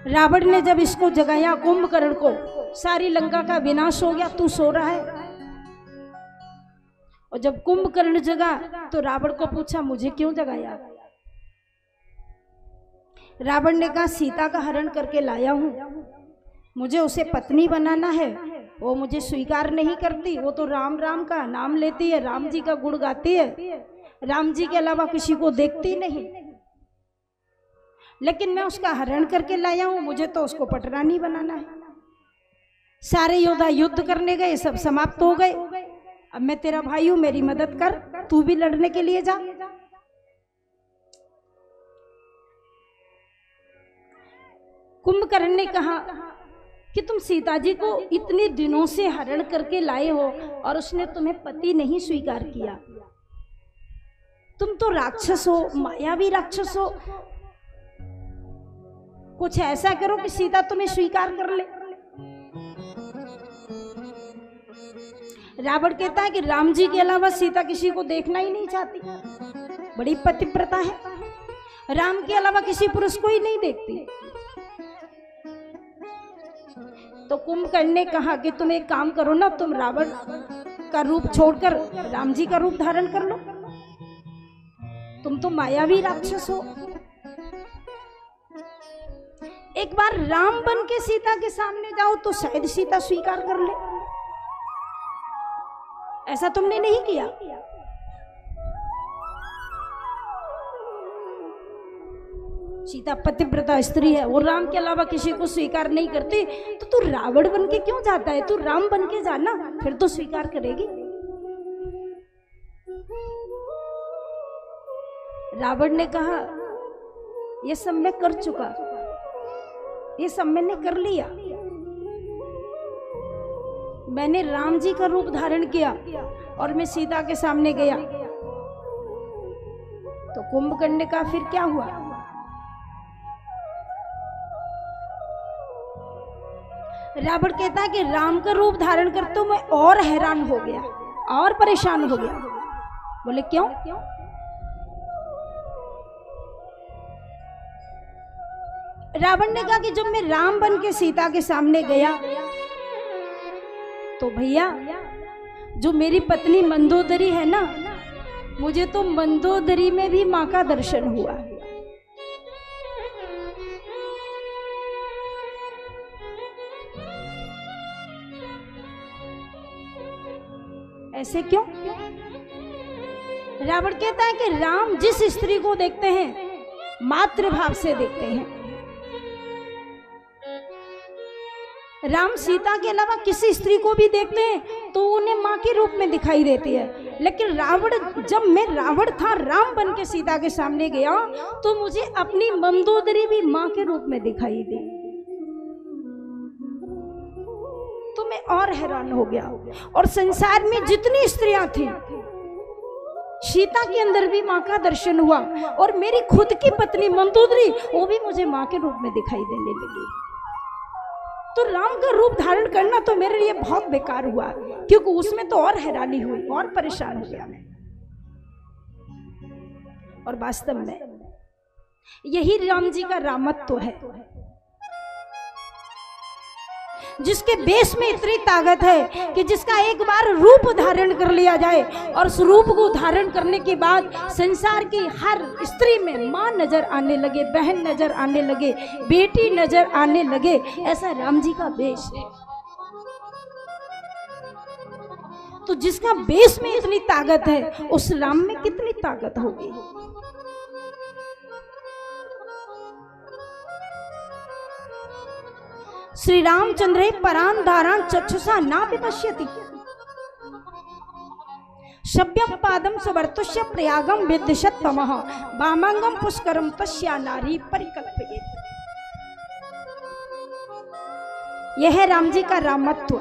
रावण ने जब इसको जगाया कुंभकर्ण को, सारी लंका का विनाश हो गया, तू सो रहा है। और जब कुंभकर्ण जगा तो रावण को पूछा मुझे क्यों जगाया? रावण ने कहा सीता का हरण करके लाया हूं, मुझे उसे पत्नी बनाना है, वो मुझे स्वीकार नहीं करती, वो तो राम राम का नाम लेती है, राम जी का गुण गाती है, राम जी के अलावा किसी को देखती नहीं, लेकिन मैं उसका हरण करके लाया हूं, मुझे तो उसको पटरानी बनाना है। सारे योद्धा युद्ध करने गए, सब समाप्त हो गए, अब मैं तेरा भाई हूं, मेरी मदद कर, तू भी लड़ने के लिए जा। कुंभकर्ण ने कहा कि तुम सीता जी को इतने दिनों से हरण करके लाए हो और उसने तुम्हें पति नहीं स्वीकार किया, तुम तो राक्षस हो, मायावी राक्षस हो, कुछ ऐसा करो कि सीता तुम्हें स्वीकार कर ले। रावण कहता है कि राम जी के अलावा सीता किसी को देखना ही नहीं चाहती, बड़ी पतिव्रता है, राम के अलावा किसी पुरुष को ही नहीं देखती। तो कुंभकर्ण ने कहा कि तुम एक काम करो ना, तुम रावण का रूप छोड़कर राम जी का रूप धारण कर लो, तुम तो मायावी राक्षस हो। एक बार राम बन के सीता के सामने जाओ तो शायद सीता स्वीकार कर ले, ऐसा तुमने नहीं किया। सीता पतिव्रता स्त्री है, वो राम के अलावा किसी को स्वीकार नहीं करती, तो तू रावण बन के क्यों जाता है? तू राम बन के जाना, फिर तो स्वीकार करेगी। रावण ने कहा ये सब मैं कर चुका, ये सब मैंने कर लिया, मैंने राम जी का रूप धारण किया और मैं सीता के सामने गया। तो कुंभकर्ण ने कहा फिर क्या हुआ? रावण कहता है कि राम का रूप धारण करते हुए मैं और हैरान हो गया और परेशान हो गया। बोले क्यों? रावण ने कहा कि जब मैं राम बन के सीता के सामने गया तो भैया जो मेरी पत्नी मंदोदरी है ना, मुझे तो मंदोदरी में भी मां का दर्शन हुआ। ऐसे क्यों? रावण कहता है कि राम जिस स्त्री को देखते हैं मातृभाव से देखते हैं, राम सीता के अलावा किसी स्त्री को भी देखते हैं तो उन्हें मां के रूप में दिखाई देती है, लेकिन रावण, जब मैं रावण था राम बन के सीता के सामने गया तो मुझे अपनी मंदोदरी भी मां के रूप में दिखाई दी। तो मैं और हैरान हो गया। और संसार में जितनी स्त्रियां थी, सीता के अंदर भी मां का दर्शन हुआ और मेरी खुद की पत्नी मंदोदरी वो भी मुझे मां के रूप में दिखाई देने लगी। तो राम का रूप धारण करना तो मेरे लिए बहुत बेकार हुआ, क्योंकि उसमें तो और हैरानी हुई और परेशान हो गया मैं। और वास्तव में यही राम जी का रामत्व है, जिसके बेस में इतनी ताकत है कि जिसका एक बार रूप धारण कर लिया जाए और उस रूप को धारण करने के बाद संसार की हर स्त्री में मां नजर आने लगे, बहन नजर आने लगे, बेटी नजर आने लगे, ऐसा राम जी का बेस है। तो जिसका बेस में इतनी ताकत है उस राम में कितनी ताकत होगी? श्री रामचंद्रे परान धारान चक्षुषा ना विपश्यति, शब्यम पादम सुवर्तुष्य प्रयागम विद्दिशत तमः, वामांगम पुष्करम तस्या नारी परिकल्पयेत्। यह है राम जी का रामत्व।